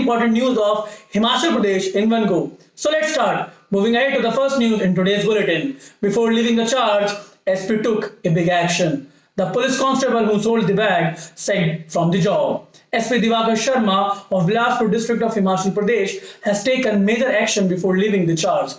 important news of Himachal Pradesh in one go. So let's start. Moving ahead to the first news in today's bulletin. Before leaving the charge, SP took a big action. The police constable who sold the bag sacked from the job. SP Divakar Sharma of Bilaspur district of Himachal Pradesh has taken major action before leaving the charge.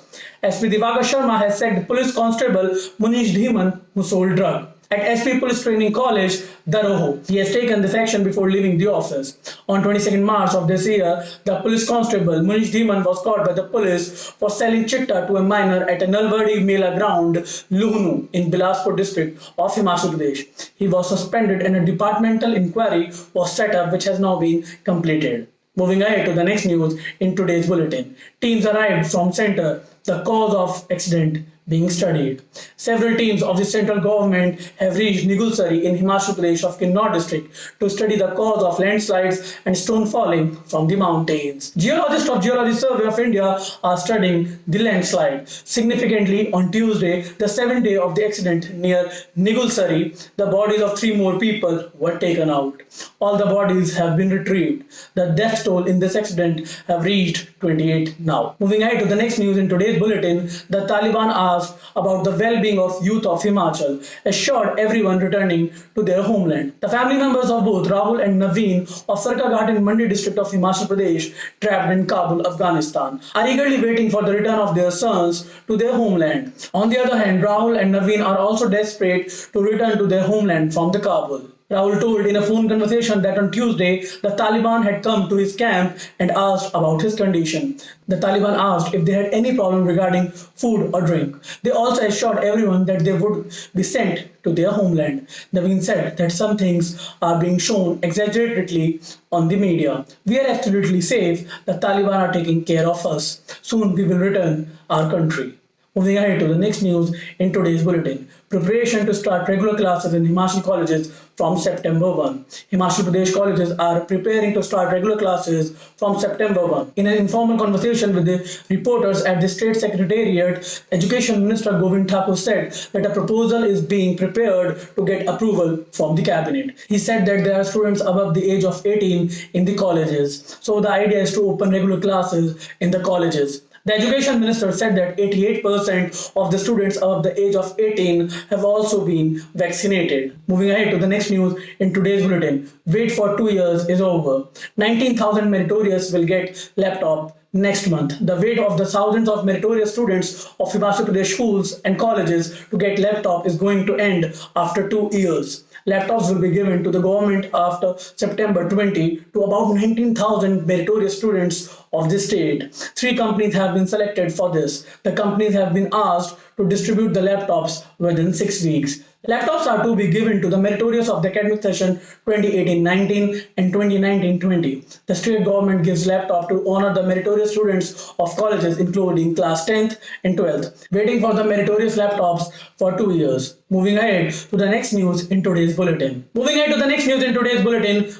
SP Divakar Sharma has sacked police constable Munish Dhiman who sold drug. At SP Police Training College, Daroho, he has taken this action before leaving the office. On 22nd March of this year, the police constable Munish Dhiman was caught by the police for selling chitta to a minor at a Nalwadi Mela ground, Luhnu, in Bilaspur district of Himachal Pradesh. He was suspended and a departmental inquiry was set up which has now been completed. Moving ahead to the next news in today's bulletin. Teams arrived from center. The cause of accident being studied. Several teams of the central government have reached Nigulsari in Himachal Pradesh of Kinnaur district to study the cause of landslides and stone falling from the mountains. Geologists of Geology Survey of India are studying the landslide. Significantly, on Tuesday, the 7th day of the accident near Nigulsari, the bodies of 3 more people were taken out. All the bodies have been retrieved. The death toll in this accident have reached 28 now. Moving ahead to the next news in today's bulletin, the Taliban asked about the well-being of youth of Himachal, assured everyone returning to their homeland. The family members of both Rahul and Naveen of Sarkaghat in Mandi district of Himachal Pradesh, trapped in Kabul, Afghanistan, are eagerly waiting for the return of their sons to their homeland. On the other hand, Rahul and Naveen are also desperate to return to their homeland from the Kabul. Rahul told in a phone conversation that on Tuesday, the Taliban had come to his camp and asked about his condition. The Taliban asked if they had any problem regarding food or drink. They also assured everyone that they would be sent to their homeland. Naveen said that some things are being shown exaggeratedly on the media. We are absolutely safe. The Taliban are taking care of us. Soon we will return our country. Moving ahead to the next news in today's bulletin. Preparation to start regular classes in Himachal colleges from September 1. Himachal Pradesh colleges are preparing to start regular classes from September 1. In an informal conversation with the reporters at the State Secretariat, Education Minister Govind Thakur said that a proposal is being prepared to get approval from the cabinet. He said that there are students above the age of 18 in the colleges. So the idea is to open regular classes in the colleges. The Education Minister said that 88% of the students above the age of 18 have also been vaccinated. Moving ahead to the next news in today's bulletin. Wait for 2 years is over. 19,000 meritorious will get laptop next month. The wait of the thousands of meritorious students of Himachal Pradesh schools and colleges to get laptop is going to end after 2 years. Laptops will be given to the government after September 20 to about 19,000 meritorious students of the state. 3 companies have been selected for this. The companies have been asked to distribute the laptops within 6 weeks. Laptops are to be given to the meritorious of the academic session 2018-19 and 2019-20. The state government gives laptop to honor the meritorious students of colleges including class 10th and 12th, waiting for the meritorious laptops for 2 years. Moving ahead to the next news in today's bulletin.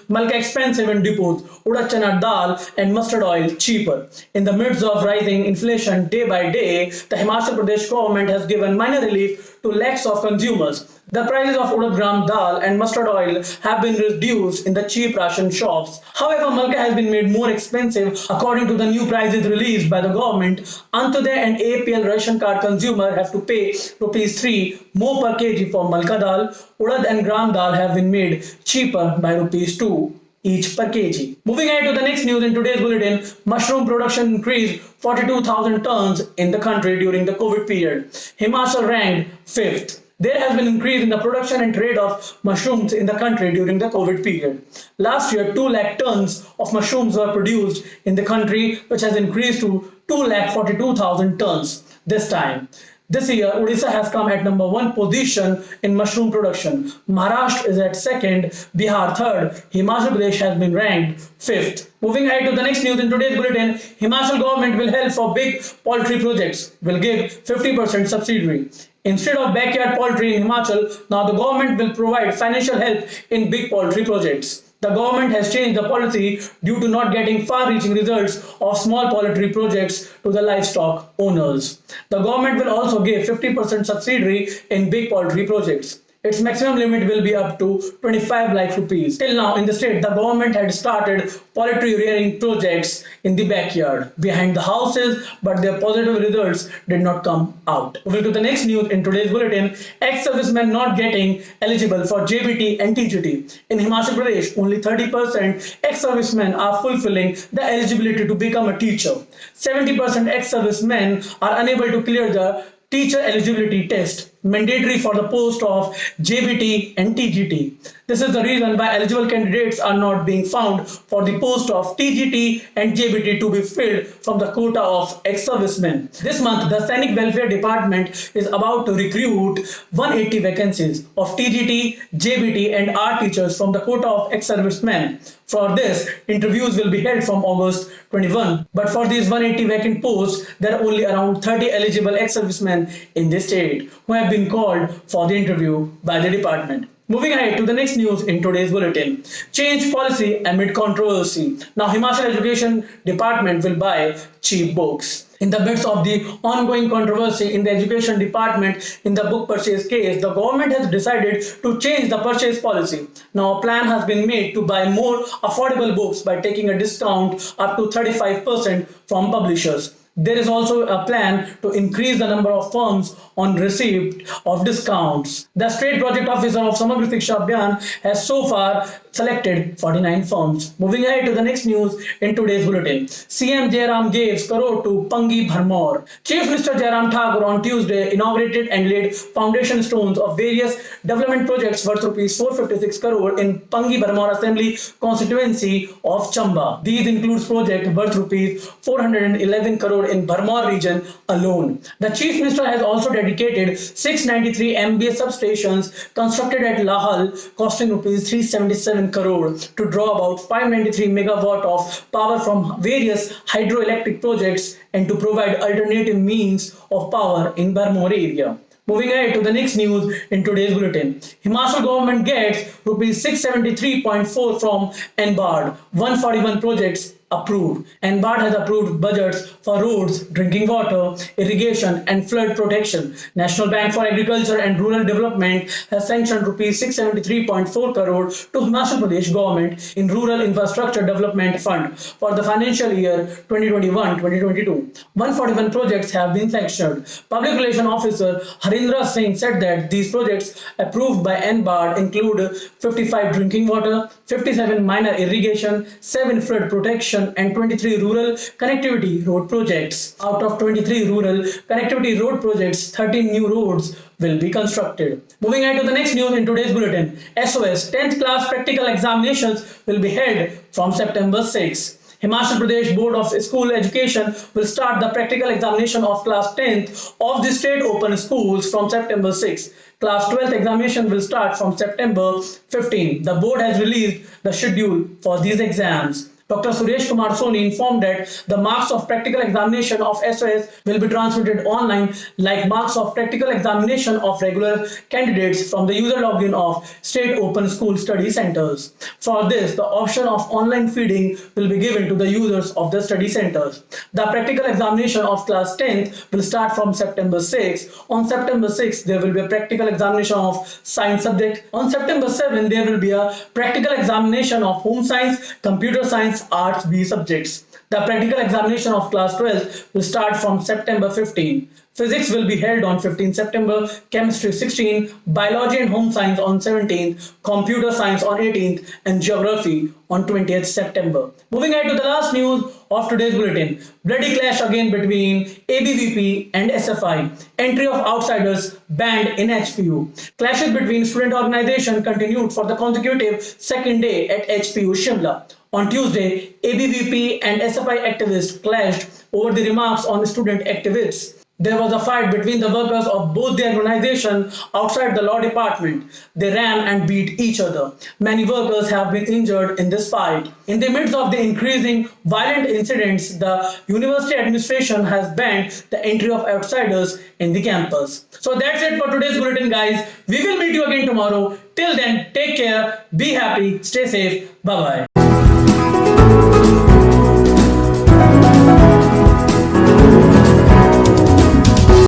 Malka expensive in depots, Udad chana dal and mustard oil cheaper. In the midst of rising inflation day by day, the Himachal Pradesh government has given minor relief to lakhs of consumers. The prices of Udad gram dal and mustard oil have been reduced in the cheap ration shops. However, Malka has been made more expensive according to the new prices released by the government. Antyodaya and APL ration card consumer have to pay rupees 3 more per kg for Malka dal. Udad and gram dal have been made cheaper by rupees 2 each per kg. Moving ahead to the next news in today's bulletin, mushroom production increased 42,000 tons in the country during the COVID period. Himachal ranked 5th. There has been an increase in the production and trade of mushrooms in the country during the COVID period. Last year, 2 lakh tons of mushrooms were produced in the country, which has increased to 2,42,000 tons this time. This year, Odisha has come at number 1 position in mushroom production. Maharashtra is at 2nd, Bihar 3rd, Himachal Pradesh has been ranked 5th. Moving ahead to the next news in today's bulletin, Himachal government will help for big poultry projects, will give 50% subsidy. Instead of backyard poultry in Himachal, now the government will provide financial help in big poultry projects. The government has changed the policy due to not getting far-reaching results of small poultry projects to the livestock owners. The government will also give 50% subsidy in big poultry projects. Its maximum limit will be up to 25 lakh rupees. Till now, in the state, the government had started poultry rearing projects in the backyard, behind the houses, but their positive results did not come out. Moving to the next news in today's bulletin, ex-servicemen not getting eligible for JBT and TGT. In Himachal Pradesh, only 30% ex-servicemen are fulfilling the eligibility to become a teacher. 70% ex-servicemen are unable to clear the teacher eligibility test, mandatory for the post of JBT and TGT. This is the reason why eligible candidates are not being found for the post of TGT and JBT to be filled from the quota of ex-servicemen. This month, the Sainik Welfare Department is about to recruit 180 vacancies of TGT, JBT and art teachers from the quota of ex-servicemen. For this, interviews will be held from August 21. But for these 180 vacant posts, there are only around 30 eligible ex-servicemen in the state who have been called for the interview by the department. Moving ahead to the next news in today's bulletin. Change policy amid controversy. Now Himachal Education Department will buy cheap books. In the midst of the ongoing controversy in the education department in the book purchase case, the government has decided to change the purchase policy. Now a plan has been made to buy more affordable books by taking a discount up to 35% from publishers. There is also a plan to increase the number of firms on receipt of discounts. The State Project Officer of Samagr Shiksha Abhiyan has so far selected 49 firms. Moving ahead to the next news in today's bulletin. CM Jairam gives crore to Pangi Bharmor. Chief Minister Jairam Thakur on Tuesday inaugurated and laid foundation stones of various development projects worth rupees 456 crore in Pangi Bharmor Assembly constituency of Chamba. These include projects worth rupees 411 crore in Bharmor region alone. The Chief Minister has also dedicated 693 MVA substations constructed at Lahal costing rupees 377 crore to draw about 593 megawatt of power from various hydroelectric projects and to provide alternative means of power in Bharmor area. Moving ahead to the next news in today's bulletin. Himachal government gets rupees 673.4 from NBARD. 141 projects approved. NBARD has approved budgets for roads, drinking water, irrigation and flood protection. National Bank for Agriculture and Rural Development has sanctioned rupees 673.4 crore to Himachal Pradesh government in Rural Infrastructure Development Fund for the financial year 2021-2022. 141 projects have been sanctioned. Public Relations Officer Harindra Singh said that these projects approved by NBARD include 55 drinking water, 57 minor irrigation, 7 flood protection and 23 rural connectivity road projects. Out of 23 rural connectivity road projects, 13 new roads will be constructed. Moving on to the next news in today's bulletin. SOS 10th class practical examinations will be held from September 6. Himachal Pradesh Board of School Education will start the practical examination of class 10th of the state open schools from September 6. Class 12th examination will start from September 15. The board has released the schedule for these exams. Dr. Suresh Kumar Soni informed that the marks of practical examination of SOS will be transmitted online like marks of practical examination of regular candidates from the user login of state open school study centers. For this, the option of online feeding will be given to the users of the study centers. The practical examination of class 10th will start from September 6. On September 6, there will be a practical examination of science subject. On September 7, there will be a practical examination of home science, computer science, arts B subjects. The practical examination of class 12 will start from September 15. Physics will be held on 15 September, chemistry 16, biology and home science on 17th, computer science on 18th and geography on 20th September. Moving ahead to the last news of today's bulletin. Bloody clash again between ABVP and SFI. Entry of outsiders banned in HPU. Clashes between student organization continued for the consecutive second day at HPU Shimla. On Tuesday, ABVP and SFI activists clashed over the remarks on student activists. There was a fight between the workers of both the organization outside the law department. They ran and beat each other. Many workers have been injured in this fight. In the midst of the increasing violent incidents, the university administration has banned the entry of outsiders in the campus. So that's it for today's bulletin, guys. We will meet you again tomorrow. Till then, take care, be happy, stay safe. Bye-bye.